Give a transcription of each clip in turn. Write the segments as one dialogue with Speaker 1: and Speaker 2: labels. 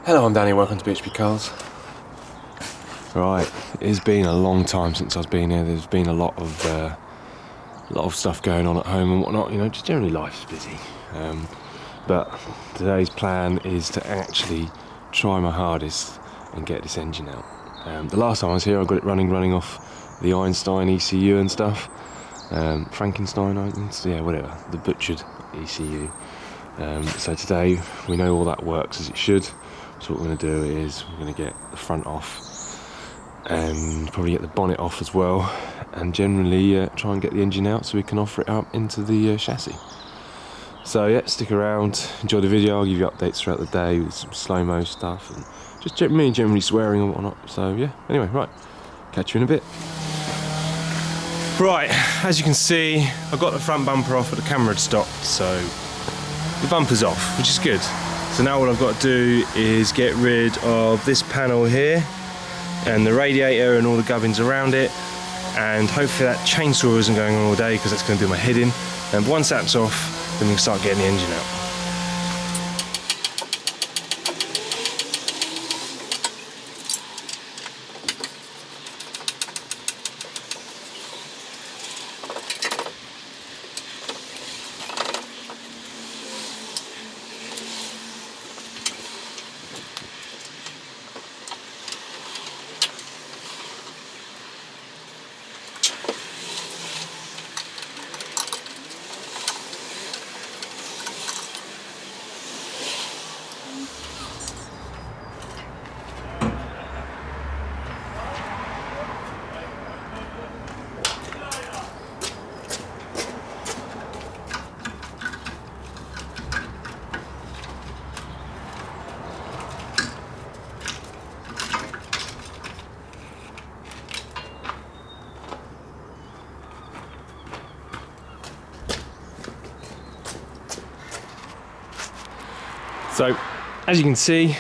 Speaker 1: Hello, I'm Danny, welcome to BHP Cars. Right, it has been a long time since I've been here. There's been a lot of stuff going on at home and whatnot, you know, just generally life's busy. But today's plan is to actually try my hardest and get this engine out. The last time I was here I got it running off the Einstein ECU and stuff. Frankenstein, yeah, whatever, the butchered ECU. So today we know all that works as it should. So what we're going to do is we're going to get the front off and probably get the bonnet off as well, and generally try and get the engine out so we can offer it up into the chassis. So yeah, stick around, enjoy the video. I'll give you updates throughout the day with some slow-mo stuff and just me generally swearing and whatnot. So yeah, anyway, right, catch you in a bit. Right, as you can see, I got the front bumper off, but the camera had stopped, so the bumper's off, which is good. So now what I've got to do is get rid of this panel here and the radiator and all the gubbins around it, and hopefully that chainsaw isn't going on all day because that's going to do my head in. And once that's off, then we can start getting the engine out. So, as you can see,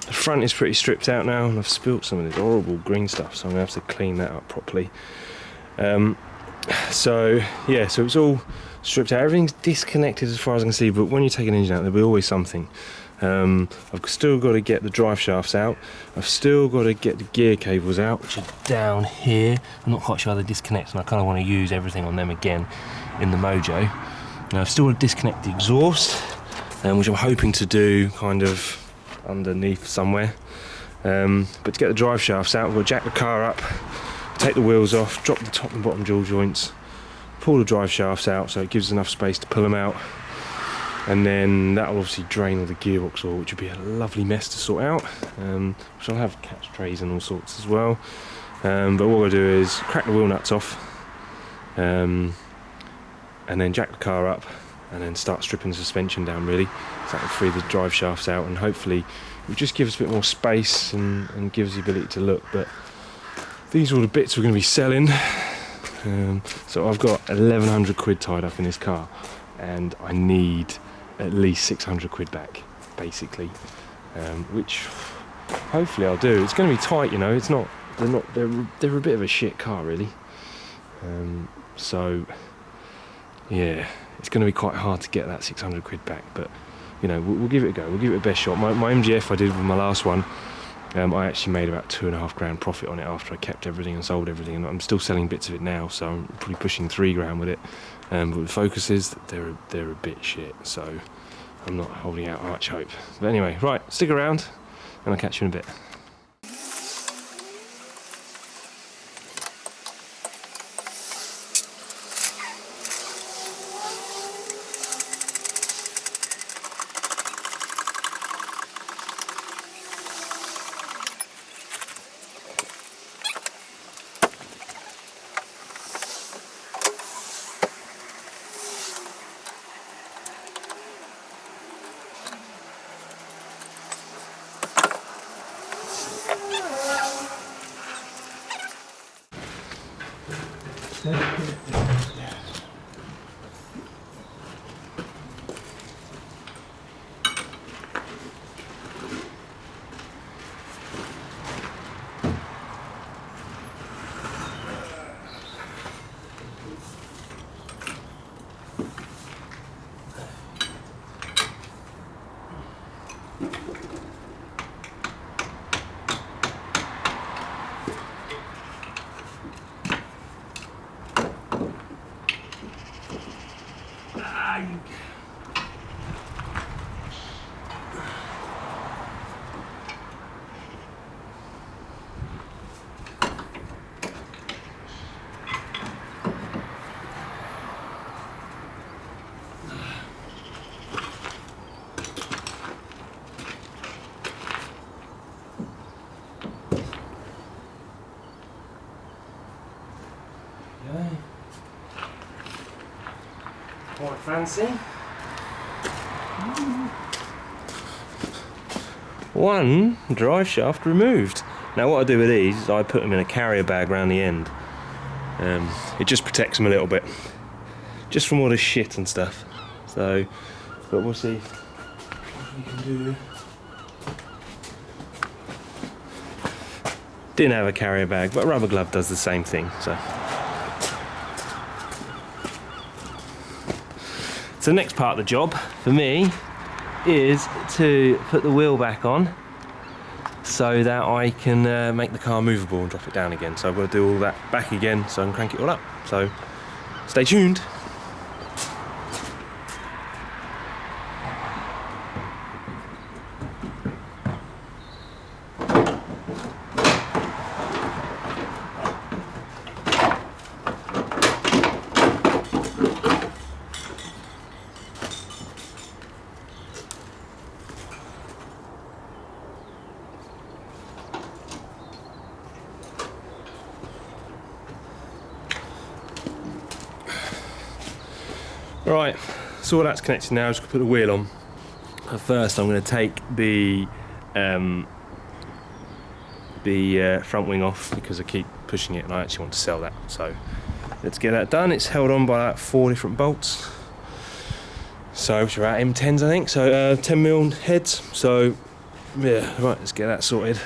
Speaker 1: the front is pretty stripped out now, and I've spilt some of this horrible green stuff, so I'm going to have to clean that up properly. So it's all stripped out. Everything's disconnected as far as I can see, but when you take an engine out, there'll be always something. I've still got to get the drive shafts out. I've still got to get the gear cables out, which are down here. I'm not quite sure how they disconnect, and I kind of want to use everything on them again in the Mojo. Now I've still got to disconnect the exhaust, which I'm hoping to do kind of underneath somewhere. But to get the drive shafts out, we'll jack the car up, take the wheels off, drop the top and bottom dual joints, pull the drive shafts out so it gives us enough space to pull them out, and then that will obviously drain all the gearbox oil, which would be a lovely mess to sort out, which I'll have catch trays and all sorts as well. But what we'll do is crack the wheel nuts off, and then jack the car up, and then start stripping the suspension down really, so that will free the drive shafts out, and hopefully it will just give us a bit more space and give us the ability to look. But these are all the bits we're going to be selling. So I've got 1,100 quid tied up in this car, and I need at least 600 quid back, basically, which hopefully I'll do. It's going to be tight, you know. They're a bit of a shit car really. So yeah, it's going to be quite hard to get that 600 quid back, but you know, we'll give it a go. We'll give it a best shot. My MGF I did with my last one, I actually made about $2.5 grand profit on it after I kept everything and sold everything, and I'm still selling bits of it now, so I'm probably pushing $3 grand with it. But with Focuses, they're a bit shit, so I'm not holding out much hope. But anyway, right, stick around and I'll catch you in a bit. Quite fancy. One drive shaft removed. Now what I do with these is I put them in a carrier bag around the end. It just protects them a little bit, just from all the shit and stuff. So, but we'll see what we can do. Didn't have a carrier bag, but a rubber glove does the same thing. So the next part of the job for me is to put the wheel back on so that I can make the car movable and drop it down again. So I've got to do all that back again so I can crank it all up. So stay tuned. Right, so all that's connected now, just put the wheel on. First I'm going to take the front wing off because I keep pushing it and I actually want to sell that. So let's get that done. It's held on by like 4 different bolts. So which are at M10s I think, so 10mm heads. So yeah, right, let's get that sorted.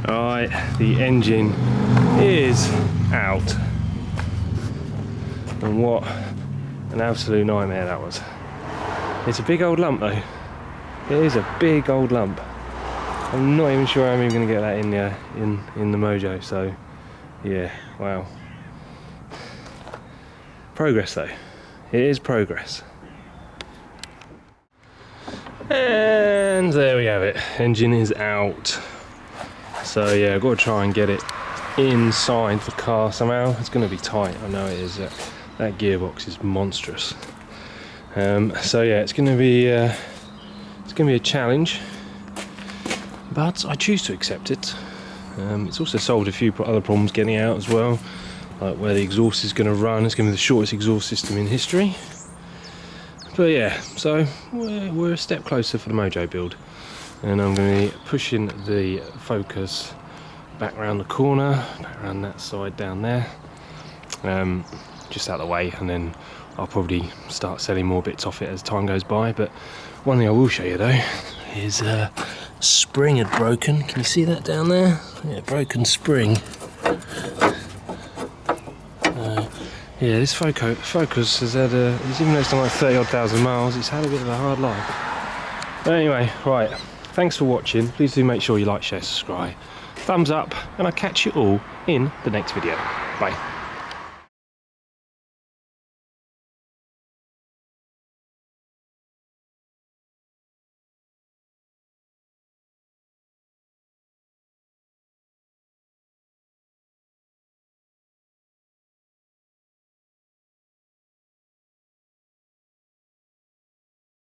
Speaker 1: Right, the engine is out. And what an absolute nightmare that was. It's a big old lump though. It is a big old lump. I'm not even sure I'm even going to get that in the Mojo, so yeah, wow. Progress though. It is progress. And there we have it. Engine is out. So yeah, I've got to try and get it inside the car somehow. It's going to be tight, I know it is. That gearbox is monstrous. So yeah, it's going to be a challenge, but I choose to accept it. It's also solved a few other problems getting out as well, like where the exhaust is going to run. It's going to be the shortest exhaust system in history. But yeah, so we're a step closer for the Mojo build, and I'm going to be pushing the Focus back around the corner, back around that side down there, just out of the way, and then I'll probably start selling more bits off it as time goes by. But one thing I will show you though is spring had broken. Can you see that down there? Yeah, broken spring. Yeah, this Focus has had even though it's done like 30,000 miles, it's had a bit of a hard life. But anyway, right, thanks for watching. Please do make sure you like, share, subscribe, thumbs up, and I'll catch you all in the next video. Bye.